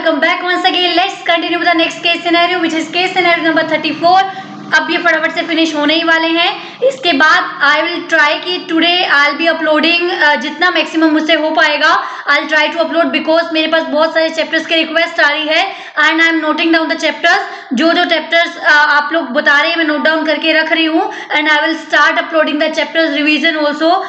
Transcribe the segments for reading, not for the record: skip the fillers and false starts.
welcome back once again. Let's continue with the next case scenario, which is case scenario number 34. अब ये फटाफट से finish होने ही वाले हैं. इसके बाद आई विल ट्राई कि today I will be uploading जितना मैक्सिमम मुझसे हो पाएगा. I will try to upload because मेरे पास बहुत सारे चैप्टर्स की रिक्वेस्ट आ रही है and I am noting down the chapters. जो चैप्टर्स आप लोग बता रहे हैं मैं नोट डाउन करके रख रही हूँ and I will start uploading the chapters revision also.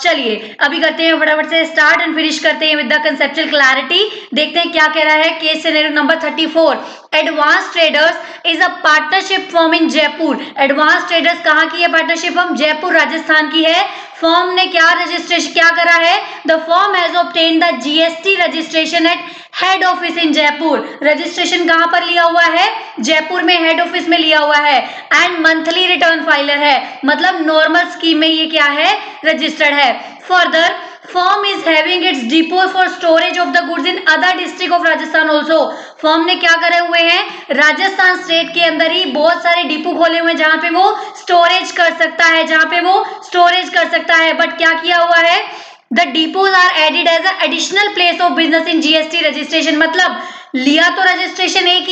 चलिए अभी करते हैं फटाफट से स्टार्ट एंड फिनिश करते हैं विद द कंसेप्चुअल क्लैरिटी. देखते हैं क्या कह रहा है case scenario number 34. Advance traders is a partnership form in Jaipur. Advance traders कहाँ की है पार्टनरशिप फॉर्म? जयपुर राजस्थान की है. फॉर्म ने क्या रजिस्ट्रेशन क्या करा है? The form has obtained the GST registration at head office in Jaipur. Registration कहां पर लिया हुआ है? जयपुर में हेड ऑफिस में लिया हुआ है. एंड मंथली रिटर्न फाइलर है, मतलब नॉर्मल स्कीम में ये क्या है? रजिस्टर्ड है. Further firm is having its depot for storage of the goods in other district of Rajasthan also. Firm ने क्या करे हुए हैं? राजस्थान स्टेट के अंदर ही बहुत सारे डिपो खोले हुए हैं जहां पे वो स्टोरेज कर सकता है, बट क्या किया हुआ है? The depots are added as an additional place of business in GST registration. मतलब लिया तो रजिस्ट्रेशन एक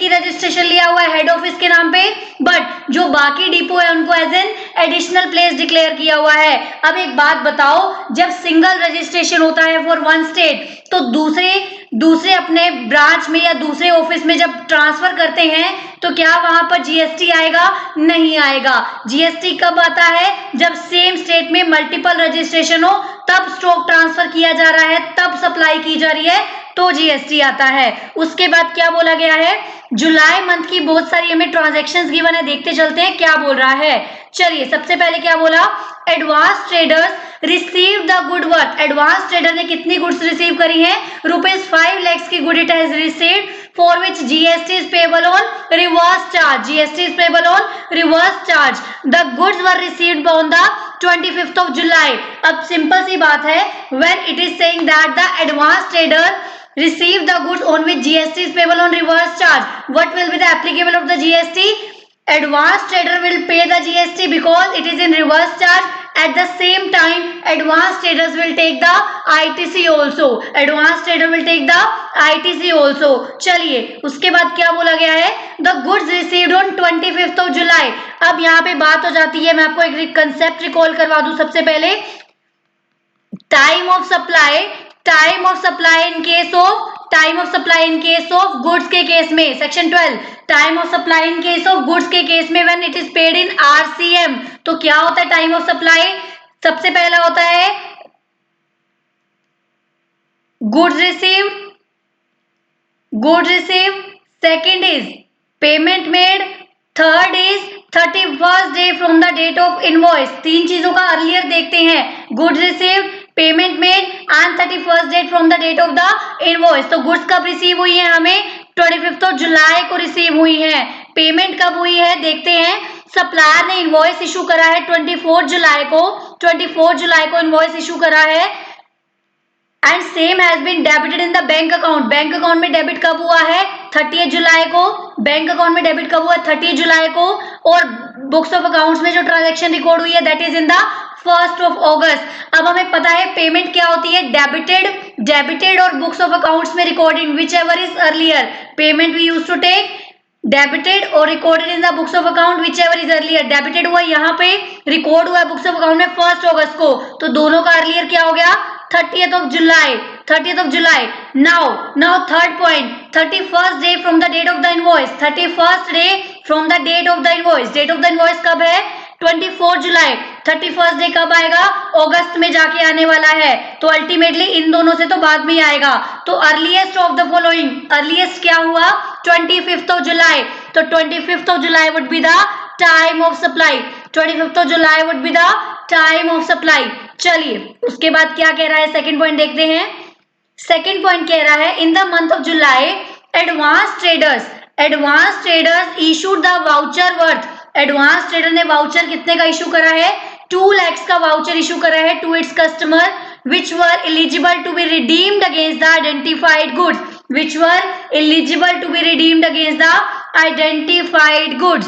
ही रजिस्ट्रेशन लिया हुआ है हेड ऑफिस के नाम पे, बट जो बाकी डिपो है उनको as an additional place declare किया हुआ है. अब एक बात बताओ, जब सिंगल रजिस्ट्रेशन होता है फॉर वन स्टेट तो दूसरे अपने ब्रांच में या दूसरे ऑफिस में जब ट्रांसफर करते हैं तो क्या वहां पर जीएसटी आएगा? नहीं आएगा. जीएसटी कब आता है? जब सेम स्टेट में मल्टीपल रजिस्ट्रेशन हो, तब स्टॉक ट्रांसफर किया जा रहा है, तब सप्लाई की जा रही है, तो जीएसटी आता है. उसके बाद क्या बोला गया है? जुलाई मंथ की बहुत सारी हमें ट्रांजैक्शंस गिवन है, देखते चलते हैं क्या बोल रहा है. चलिए सबसे पहले क्या बोला? Advance traders receive the good worth. Advance trader ने कितनी गुड्स रिसीव करी है? ₹5 lakhs की good it has received for which GST is payable on reverse charge. GST is payable on reverse charge. The goods were received on the 25th of July. अब simple सी बात है, when it is saying that the advance trader receive the goods on which GST is payable on reverse charge, what will be the applicable of the GST? Advance trader will pay the GST because it is in reverse charge. At the same time, advance traders will take the ITC also. Advance trader will take the ITC also. चलिए उसके बाद क्या बोला गया है? The goods received on 25th of July. अब यहाँ पे बात हो जाती है, मैं आपको एक कंसेप्ट रिकॉल करवा दूं सबसे पहले. Time of supply in case of goods के केस में, section 12 time of supply in case of goods के केस में when it is paid in RCM. तो क्या होता है टाइम ऑफ सप्लाई? सबसे पहला होता है goods receive, second is payment made, third is 31st day from the date of invoice. तीन चीजों का अर्लियर देखते हैं, goods received, payment made and 31st date from the date of the invoice. तो गुड्स कब रिसीव हुई है? हमें 25th ऑफ जुलाई को रिसीव हुई है. पेमेंट कब हुई है देखते हैं. सप्लायर ने इनवॉइस इशू करा है 24 जुलाई को इनवॉइस इशू करा है and same has been debited in the bank account. Bank account में डेबिट कब हुआ है? 30 जुलाई को. बैंक अकाउंट में डेबिट कब हुआ? 30 जुलाई को. और बुक्स ऑफ अकाउंट्स में जो ट्रांजैक्शन रिकॉर्ड हुई है that is in the 1st of August. अब हमें पता है पेमेंट क्या होती है? डेबिटेड और बुक्स ऑफ अकाउंट्स में recording whichever is earlier. Payment we use to take debited और recorded in the books of account whichever is earlier. Debited हुआ यहाँ पे, रिकॉर्ड हुआ बुक्स ऑफ अकाउंट में 1st August को, तो दोनों का अर्लियर क्या हो गया? 30th of July. Now third point, 31st day from the date of the invoice. 31st day from the date of the invoice. Date of the invoice कब है? 24 जुलाई. 31st डे कब आएगा? अगस्त में जाके आने वाला है. तो अल्टीमेटली इन दोनों से तो बाद में ही आएगा. तो earliest of the following, earliest क्या हुआ? 25th of July. तो 25th of July would be the time of supply. 25th of July would be the time of supply. चलिए उसके बाद क्या कह रहा है? सेकंड पॉइंट देखते हैं. सेकंड पॉइंट कह रहा है इन the month of July advance traders issued the voucher worth. Advance trader ने वाउचर कितने का इशू करा है? 2 lakhs का वाउचर इशू करा है to its customer which were eligible to be redeemed against the identified goods.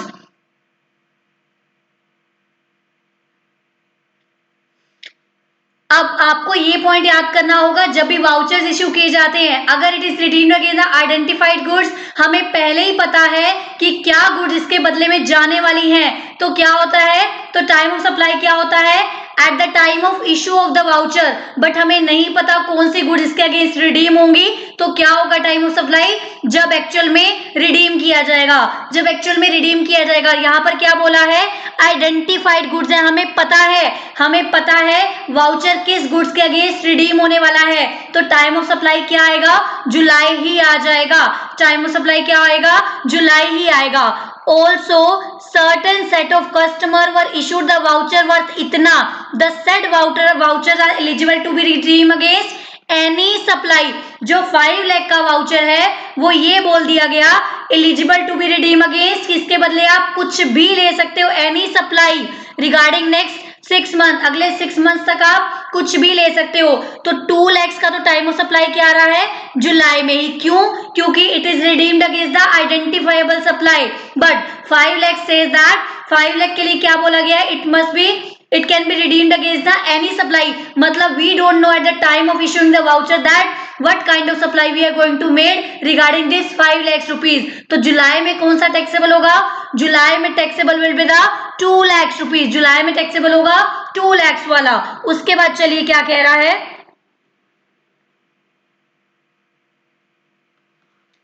अब आपको ये पॉइंट याद करना होगा, जब भी वाउचर्स इश्यू किए जाते हैं, अगर it is redeemed against the identified goods, हमें पहले ही पता है कि क्या गुड्स इसके बदले में जाने वाली हैं, तो क्या होता है, तो टाइम ऑफ सप्लाई क्या होता है, at the time of issue of the voucher. But हमें नहीं पता कौन सी गुड्स इसके अगेंस्ट रिडीम होंगी, तो क्या होगा टाइम ऑफ सप्लाई, जब एक्चुअल में रिडीम किया जाएगा, जब एक्चुअल में रिडीम किया जाएगा। यहाँ पर क्या बोला है, आइडेंटिफाइड गुड्स है, हमें पता है वाउचर किस गुड्स के अगेंस्ट रिडीम होने वाला है, तो टाइम ऑफ सप्लाई क्या आएगा, जुलाई ही आ जाएगा। टाइम ऑफ सप्लाई क्या आएगा, जुलाई ही आएगा। Also, certain set of customer were issued the voucher worth इतना, the said vouchers are eligible to be redeemed against any supply। जो 5 लाख का वाउचर है वो ये बोल दिया गया eligible to be redeem against, किसके बदले आप कुछ भी ले सकते हो, any supply regarding next 6 month, अगले 6 मंथ तक आप कुछ भी ले सकते हो। तो 2 लाख का तो टाइम ऑफ सप्लाई क्या आ रहा है, जुलाई में ही। क्यों, क्योंकि it is redeemed against the identifiable supply. But 5 lakh says that 5 lakh के लिए क्या बोला गया है, it can be redeemed against the any supply, मतलब we don't know at the time of issuing the voucher that what kind of supply we are going to made regarding this 5 lakhs rupees। तो जुलाई में कौन सा taxable होगा, जुलाई में taxable will be the 2 lakhs rupees, जुलाई में taxable होगा 2 lakhs वाला। उसके बाद चलिए क्या कह रहा है,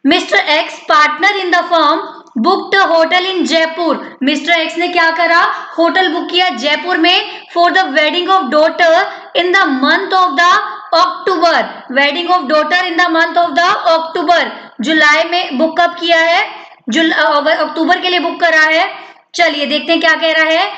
mister X partner in the firm booked hotel in Jaipur. Mister X ने क्या करा, होटल बुक किया जयपुर में for the wedding of daughter in the month of the October. Wedding of daughter in the month of the October, जुलाई में book कब किया है, अक्टूबर के लिए बुक करा है। चलिए देखते हैं क्या कह रहा है,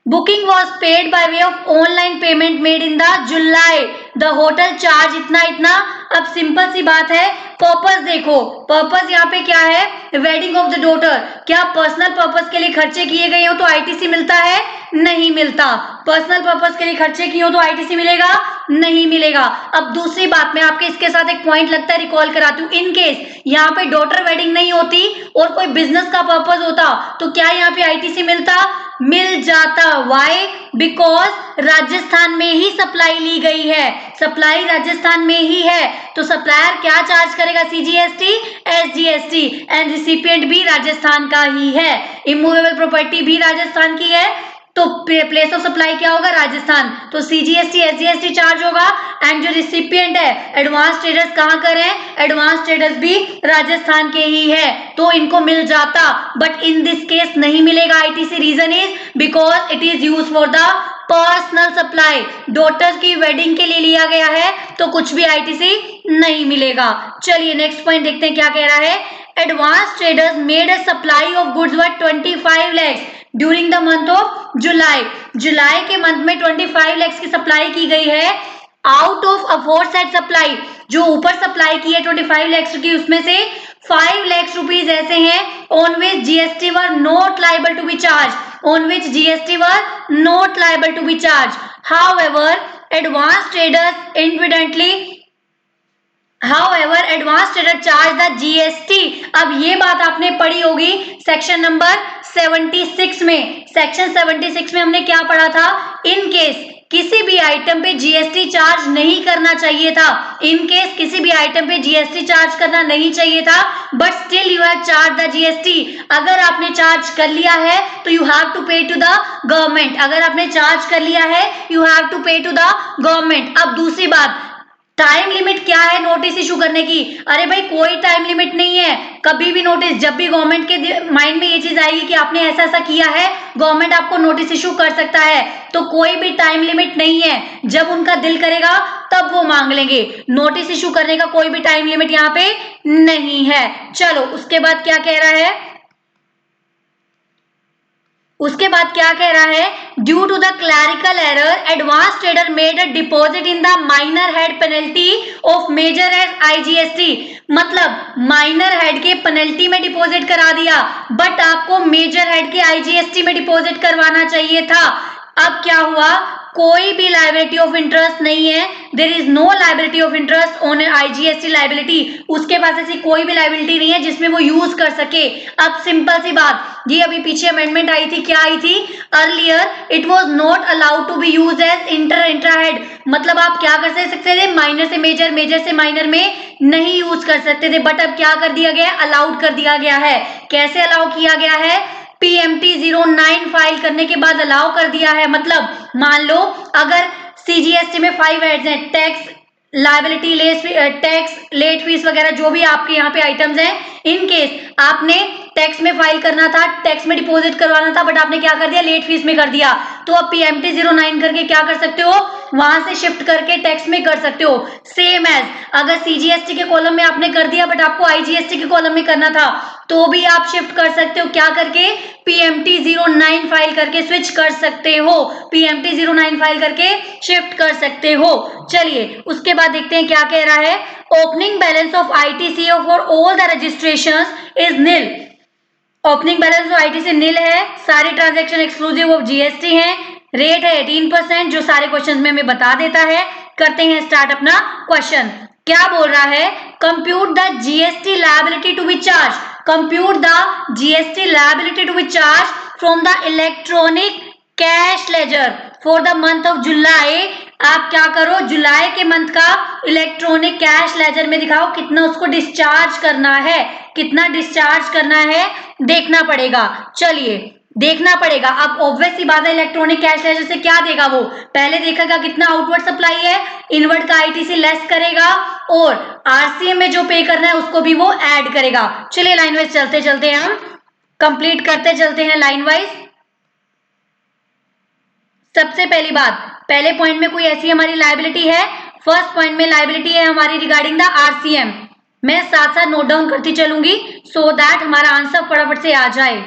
booking was paid by way of online payment made in the July, the hotel charge इतना इतना। अब सिंपल सी बात है, पर्पस देखो, पर्पस यहाँ पे क्या है, वेडिंग ऑफ द डॉटर। क्या पर्सनल पर्पस के लिए खर्चे किए गए हो तो आईटीसी मिलता है, नहीं मिलता। पर्सनल पर्पस के लिए खर्चे किए हो तो आईटीसी मिलेगा, नहीं मिलेगा। अब दूसरी बात, मैं आपके इसके साथ एक पॉइंट लगता है रिकॉल कराती हूँ, इन केस यहाँ पे डॉटर वेडिंग नहीं होती और कोई बिजनेस का पर्पस होता तो क्या यहाँ पे आईटीसी मिलता, मिल जाता। वाई, बिकॉज राजस्थान में ही सप्लाई ली गई है, सप्लाई राजस्थान में ही है, तो सप्लायर क्या चार्ज करेगा, सीजीएसटी, एसजीएसटी, एंड रिसिपिएंट भी राजस्थान का ही है, इमूवेबल प्रॉपर्टी भी राजस्थान की है, तो प्लेस ऑफ सप्लाई क्या होगा, राजस्थान, तो सीजीएसटी एसजीएसटी चार्ज होगा। एंड जो रिसिपिएंट है एडवांस ट्रेडर्स कहाँ कर हैं, एडवांस ट्रेडर्स भी राजस्थान के ही है, तो इनको मिल जाता। बट इन दिस केस नहीं मिलेगा ITC, reason is because it is use for the personal supply, daughter की वेडिंग के लिए लिया गया है तो कुछ भी आईटीसी नहीं मिलेगा। चलिए नेक्स्ट पॉइंट देखते हैं क्या कह रहा है, advance traders made a supply of goods worth 25 lakhs during the month of जुलाई। जुलाई के मंथ में 25 lakhs की सप्लाई की गई है। आउट ऑफ अफोरसेड सप्लाई, जो ऊपर सप्लाई की है 25 lakhs की, उसमें से 5 lakhs रुपीज ऐसे हैं on which GST were not liable to be charge, on which GST were not liable to be charged. However, advanced traders charge the GST। अब ये बात आपने पढ़ी होगी सेक्शन नंबर 76 में। सेक्शन 76 में हमने क्या पढ़ा था, इन केस किसी भी आइटम पे जीएसटी चार्ज नहीं करना चाहिए था, इन केस किसी भी आइटम पे जीएसटी चार्ज करना नहीं चाहिए था, but still you have charge the GST. अगर आपने चार्ज कर लिया है तो you have to pay to the government, अगर आपने चार्ज कर लिया है you have to pay to the government. अब दूसरी बात, टाइम लिमिट क्या है नोटिस इशू करने की, अरे भाई कोई टाइम लिमिट नहीं है, कभी भी नोटिस, जब भी गवर्नमेंट के माइंड में ये चीज आएगी कि आपने ऐसा ऐसा किया है, गवर्नमेंट आपको नोटिस इशू कर सकता है, तो कोई भी टाइम लिमिट नहीं है, जब उनका दिल करेगा तब वो मांग लेंगे, नोटिस इशू करने का कोई भी टाइम लिमिट यहाँ पे नहीं है। चलो उसके बाद क्या कह रहा है, उसके बाद क्या कह रहा है, due to the clerical error advance trader made a deposit in the minor head penalty of major head IGST, मतलब माइनर हेड के पेनल्टी में डिपॉजिट करा दिया, बट आपको मेजर हेड के आईजीएसटी में डिपॉजिट करवाना चाहिए था। अब क्या हुआ, कोई भी लायबिलिटी ऑफ इंटरेस्ट नहीं है, there is no liability of interest on IGST liability. उसके पास ऐसी कोई भी लायबिलिटी नहीं है जिसमें वो यूज कर सके। अब सिंपल सी बात, ये अभी पीछे अमेंडमेंट आई थी, क्या आई थी? Earlier it was not allowed to be use as इंट्राहेड, मतलब आप क्या कर सकते थे? माइनर से मेजर, मेजर से माइनर में नहीं यूज कर सकते थे, बट अब क्या कर दिया गया है? अलाउड कर दिया गया है। कैसे अलाउ किया गया है? PMT 09 फाइल करने के बाद अलाउ कर दिया है। मतलब मान लो अगर CGST में 5 हेड्स हैं, tax, liability, tax, late fees वगैरह जो भी आपके यहाँ पे आइटम्स हैं, इन केस आपने टैक्स में फाइल करना था, टैक्स में डिपॉजिट करवाना था, बट आपने क्या कर दिया? लेट फीस में कर दिया, तो अब PMT 09 करके क्या कर सकते हो? वहां से शिफ्ट करके टैक्स में कर सकते हो। सेम एज अगर CGST के कॉलम में आपने कर दिया बट आपको IGST के कॉलम में करना था, तो भी आप शिफ्ट कर सकते हो। क्या करके? PMT 09 फाइल करके स्विच कर सकते हो, PMT 09 फाइल करके शिफ्ट कर सकते हो। चलिए उसके बाद देखते हैं क्या कह रहा है। Opening balance of ITC for all the registrations is nil. Opening balance of ITC nil है, सारी ट्रांजैक्शन एक्सक्लूसिव ऑफ GST है, रेट है 18% जो सारे क्वेश्चन में हमें बता देता है। करते हैं स्टार्ट अपना क्वेश्चन। क्या बोल रहा है? Compute the GST liability to be charge, compute the GST liability to be charge from the electronic cash ledger for the month of July. आप क्या करो? जुलाई के मंथ का इलेक्ट्रॉनिक कैश लेजर में दिखाओ कितना उसको डिस्चार्ज करना है, कितना डिस्चार्ज करना है देखना पड़ेगा। चलिए देखना पड़ेगा। अब ऑब्वियस सी बात है, इलेक्ट्रॉनिक कैश लेजर से क्या देगा? वो पहले देखेगा कितना आउटवर्ड सप्लाई है, इनवर्ड का ITC लेस करेगा, और RCM में जो पे करना है उसको भी वो ऐड करेगा। चलिए लाइन वाइज चलते चलते हम कंप्लीट करते चलते हैं लाइन वाइज। सबसे पहली बात, पहले पॉइंट में कोई ऐसी हमारी लायबिलिटी है? फर्स्ट पॉइंट में लायबिलिटी है हमारी रिगार्डिंग द RCM। मैं साथ साथ नोट डाउन करती चलूंगी सो दैट हमारा आंसर फटाफट से आ जाए।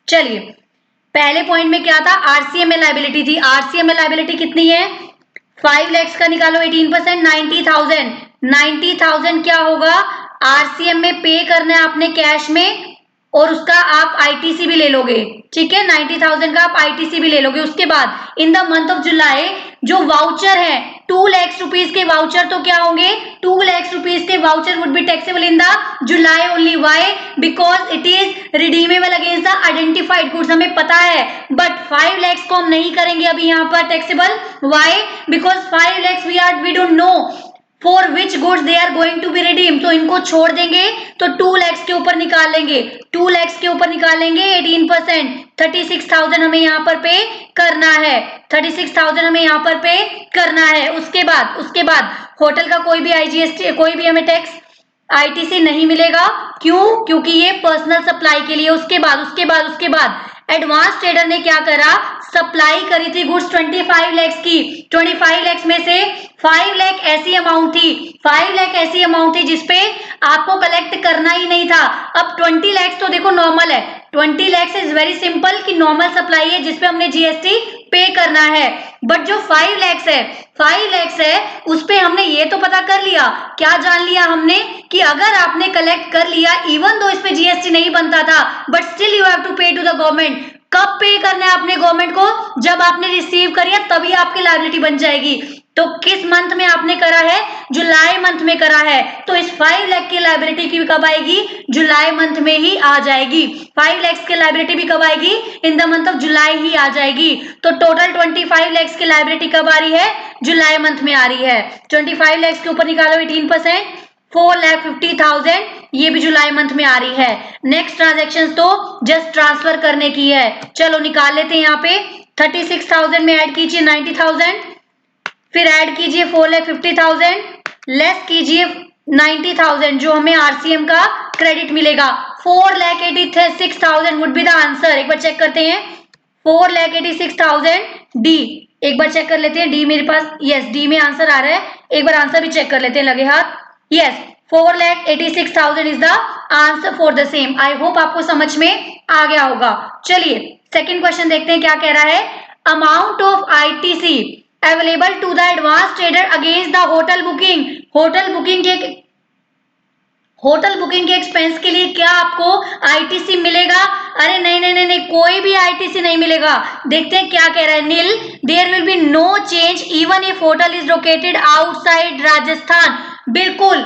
चलिए पहले पॉइंट में क्या था? RCM में लायबिलिटी थी। RCM में लायबिलिटी कितनी है? 5 लाख का निकालो 18%, 90,000। 90,000 क्या होगा? RCM में पे करना है आपने कैश में, और उसका आप ITC भी ले लोगे। ठीक है, 90,000 का आप ITC भी ले लोगे। उसके बाद इन द मंथ ऑफ जुलाई जो वाउचर है 2 लाख रुपीज के वाउचर, तो क्या होंगे? 2 लाख रुपीज के voucher would be taxable in the July only. Why? Because it is redeemable against the identified goods, हमें पता है, बट 5 लाख को हम नहीं करेंगे अभी यहाँ पर taxable. Why? Because 5 lakh we don't know for which goods they are going to be redeem, तो इनको छोड़ देंगे, तो 2 लाख के ऊपर निकाल लेंगे। 2 लाख के ऊपर निकालेंगे 18%, 36,000 हमें यहाँ पर पे करना है। 36,000 हमें यहाँ पर पे करना है। उसके बाद होटल का कोई भी IGST, कोई भी हमें टैक्स ITC नहीं मिलेगा। क्यों? क्योंकि ये पर्सनल सप्लाई के लिए। उसके बाद एडवांस ट्रेडर ने क्या करा? सप्लाई करी थी गुड्स 25 लाख की। 25 लाख में से 5 लाख ऐसी अमाउंट थी, 5 लाख ऐसी अमाउंट थी जिसपे आपको कलेक्ट करना ही नहीं था। अब 20 लाख तो देखो नॉर्मल है, 20 लाख इज वेरी सिंपल कि नॉर्मल सप्लाई है जिसपे हमने GST पे करना है। बट जो 5 लाख है उस पे हमने ये तो पता कर लिया, क्या जान लिया हमने? कि अगर आपने कलेक्ट कर लिया, इवन दो इस पे GST नहीं बनता था, but still you have to pay to the government. कब पे करना है आपने गवर्नमेंट को? जब आपने रिसीव करिए तभी आपकी लायबिलिटी बन जाएगी। तो किस मंथ में आपने करा है? जुलाई मंथ में करा है, तो इस 5 लाख की लायबिलिटी की कब आएगी? जुलाई मंथ में ही आ जाएगी। 5 लाख की लायबिलिटी भी कब आएगी? In the month of July ही आ जाएगी। तो टोटल 25 लाख की लायबिलिटी कब आ रही है? जुलाई मंथ में आ रही है। 25 लाख के ऊपर निकालो 18%, 4,50,000 ये भी जुलाई मंथ में आ रही है। नेक्स्ट ट्रांजेक्शन तो जस्ट ट्रांसफर करने की है। चलो निकाल लेते हैं। यहाँ पे 36,000 में ऐड कीजिए 90,000, फिर ऐड कीजिए 4,50,000, लेस कीजिए 90,000 जो हमें RCM का क्रेडिट मिलेगा। 4,86,000 वुड बी द आंसर। एक बार चेक करते हैं, 4,86,000 डी। एक बार चेक कर लेते हैं डी मेरे पास, यस डी में आंसर आ रहा है। एक बार आंसर भी चेक कर लेते हैं लगे हाथ। Yes 4,86,000 is the answer for the same. I hope आपको समझ में आ गया होगा। चलिए सेकंड क्वेश्चन देखते हैं क्या कह रहा है। Amount of ITC available to the advance trader against the hotel booking के एक्सपेंस के लिए क्या आपको आईटीसी मिलेगा? अरे नहीं नहीं नहीं नहीं, कोई भी आईटीसी नहीं मिलेगा। देखते हैं क्या कह रहा है। Nil, there will be no change even if hotel is located outside Rajasthan. बिल्कुल,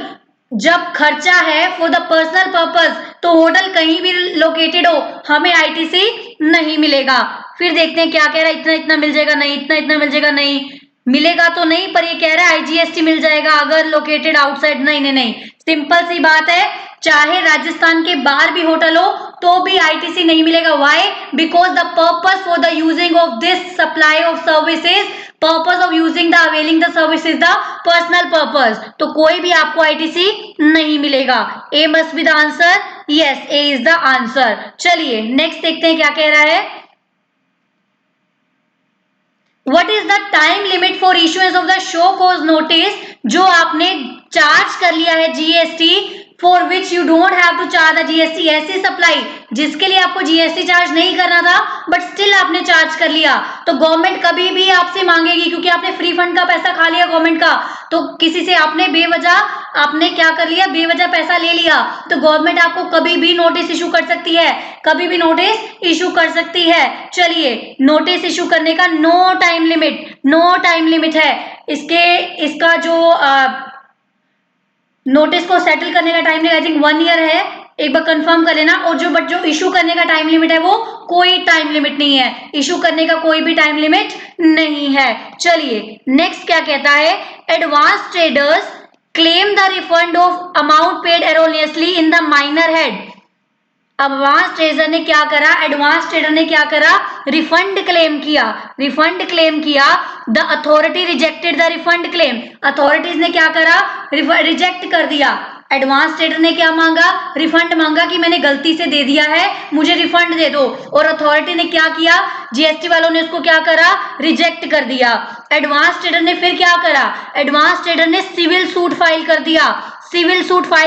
जब खर्चा है फॉर द पर्सनल पर्पज तो होटल कहीं भी लोकेटेड हो, हमें आईटीसी नहीं मिलेगा। फिर देखते हैं क्या कह रहा है। इतना इतना मिल जाएगा नहीं, इतना इतना मिल जाएगा नहीं, मिलेगा तो नहीं, पर ये कह रहा है आईजीएसटी मिल जाएगा अगर लोकेटेड आउटसाइड। नहीं नहीं नहीं, सिंपल सी बात है, चाहे राजस्थान के बाहर भी होटल हो तो भी आईटीसी नहीं मिलेगा। Why? Because the purpose for the using of this supply of services, purpose of using the availing the service is the personal purpose. तो कोई भी आपको आईटीसी नहीं मिलेगा। A must be the answer. Yes, A is the answer. चलिए next देखते हैं क्या कह रहा है। What is the time limit for issuance of the show cause notice? जो आपने चार्ज कर लिया है GST, for which you don't have to charge the GST. ऐसी सप्लाई जिसके लिए आपको जीएसटी चार्ज नहीं करना था बट स्टिल आपने चार्ज कर लिया, तो गवर्नमेंट कभी भी आपसे मांगेगी, क्योंकि आपने फ्री फंड का पैसा खा लिया गवर्नमेंट का। तो किसी से आपने बेवजह आपने क्या कर लिया, बेवजह पैसा ले लिया, तो गवर्नमेंट आपको कभी भी नोटिस इशू कर सकती है, कभी भी नोटिस इशू कर सकती है। चलिए, नोटिस इशू करने का नो टाइम लिमिट है। इसका जो नोटिस को सेटल करने का time limit I think 1 year है, एक बार कंफर्म कर लेना। और जो इशू करने का टाइम लिमिट है वो कोई टाइम लिमिट नहीं है, इशू करने का कोई भी टाइम लिमिट नहीं है। चलिए नेक्स्ट क्या कहता है। Advance traders claim the refund of amount paid erroneously in the minor head. Advance trader ने क्या करा, रिफंड क्लेम किया। The authority rejected the refund claim. Authorities ने क्या करा, रिजेक्ट कर दिया। एडवांस ट्रेडर ने क्या मांगा, रिफंड मांगा कि मैंने गलती से दे दिया है, मुझे रिफंड दे दो। और अथॉरिटी ने क्या किया, जीएसटी वालों ने उसको क्या करा, रिजेक्ट कर दिया। एडवांस ट्रेडर ने फिर क्या करा, एडवांस ट्रेडर ने सिविल सूट फाइल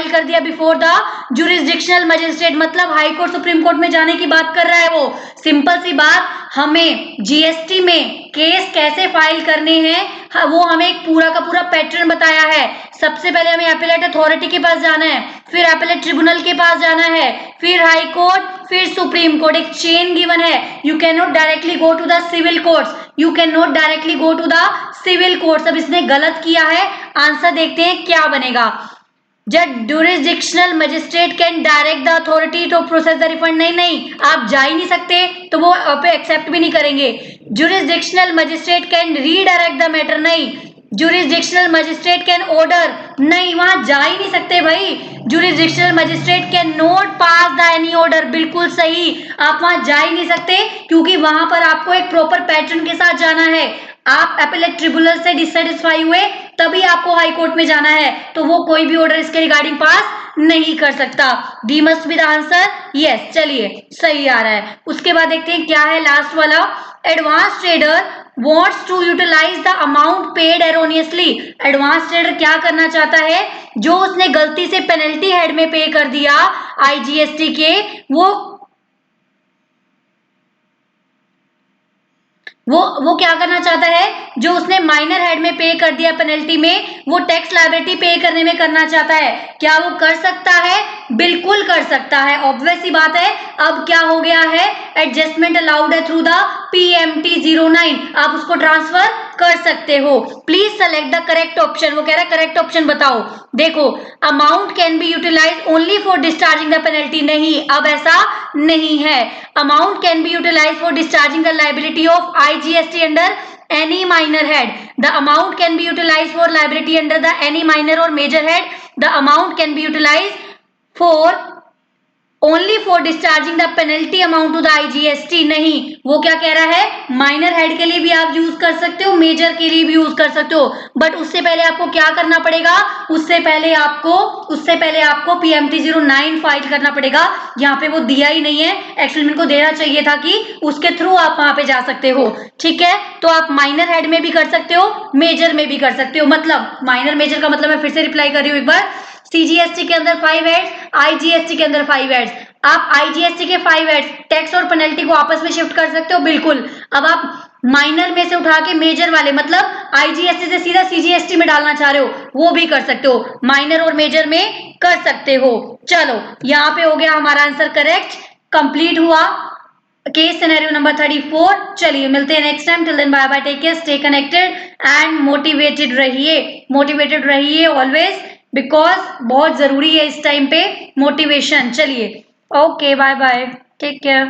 कर दिया बिफोर द जुरिस्डिक्शनल मजिस्ट्रेट। मतलब हाई कोर्ट सुप्रीम कोर्ट में जाने की बात कर रहा है वो। सिंपल सी बात, हमें जीएसटी में केस कैसे फाइल करने हैं वो हमें एक पूरा का पूरा पैटर्न बताया है। सबसे पहले हमें एपेलेट अथॉरिटी के पास जाना है, फिर एपेलेट ट्रिब्यूनल के पास जाना है, फिर हाई कोर्ट, फिर सुप्रीम कोर्ट। एक चेन गिवन है। You can not directly go to the civil courts. अब इसने गलत किया है, आंसर देखते हैं क्या बनेगा। जब jurisdictional magistrate can direct the authority to process the refund। नहीं, आप जा ही नहीं सकते, तो वो पे एक्सेप्ट भी नहीं करेंगे। jurisdictional magistrate can redirect the matter। नहीं, jurisdictional magistrate can order। नहीं, वहां जा ही नहीं सकते भाई। jurisdictional magistrate can not pass the any order। बिल्कुल सही, आप वहां जा ही नहीं सकते, क्योंकि वहां पर आपको एक प्रॉपर पैटर्न के साथ जाना है। आप एपेलेट ट्रिब्यूनल से डिससेटिस्फाई हुए तभी आपको हाई कोर्ट में जाना है, तो वो कोई भी ऑर्डर इसके रिगार्डिंग पास नहीं कर सकता। D must be the answer. Yes, चलिए सही आ रहा है। उसके बाद देखते हैं क्या है लास्ट वाला। Advance trader wants to utilize the amount paid erroneously। Advance trader क्या करना चाहता है, जो उसने गलती से पेनल्टी हेड में पे कर दिया आईजीएसटी के, वो क्या करना चाहता है, जो उसने माइनर हेड में पे कर दिया पेनल्टी में, वो टैक्स लायबिलिटी पे करने में करना चाहता है। क्या वो कर सकता है? बिल्कुल कर सकता है, ऑब्वियस सी बात है। अब क्या हो गया है, एडजस्टमेंट अलाउड है थ्रू द PMT 09। आप उसको ट्रांसफर कर सकते हो। Please select the correct option. वो कह रहा है करेक्ट ऑप्शन बताओ। देखो, amount can be utilize only for discharging the penalty. नहीं, अब ऐसा नहीं है। Amount can be utilize for discharging the liability of IGST under any minor head। The amount can be utilized for liability under the any minor or major head। The amount can be utilized for only for discharging the penalty amount to the IGST। नहीं, वो क्या कह रहा है, minor head के लिए भी आप यूज कर सकते हो, मेजर के लिए भी यूज कर सकते हो, बट उससे पहले आपको क्या करना पड़ेगा, उससे पहले आपको PMT 09 फाइल करना पड़ेगा। यहाँ पे वो दिया ही नहीं है, एक्चुअली इनको देना चाहिए था कि उसके थ्रू आप वहां पे जा सकते हो। ठीक है, तो आप माइनर हेड में भी कर सकते हो, मेजर में भी कर सकते हो। मतलब माइनर मेजर का मतलब मैं फिर से रिप्लाई कर रही हूँ एक बार। CGST के अंदर 5 हेड्स, IGST के अंदर 5 हेड्स। आप IGST के 5 हेड्स टैक्स और पेनल्टी को आपस में शिफ्ट कर सकते हो, बिल्कुल। अब आप माइनर में से उठा के मेजर वाले, मतलब आईजीएसटी से सीधा सीजीएसटी में डालना चाह रहे हो वो भी कर सकते हो, माइनर और मेजर में कर सकते हो। चलो यहाँ पे हो गया हमारा आंसर करेक्ट, कंप्लीट हुआ केस सिनेरियो नंबर 34। चलिए मिलते हैं next time, till then bye bye, take care, stay connected and motivated रहिए ऑलवेज, बिकॉज बहुत जरूरी है इस टाइम पे मोटिवेशन। चलिए okay bye bye, take care.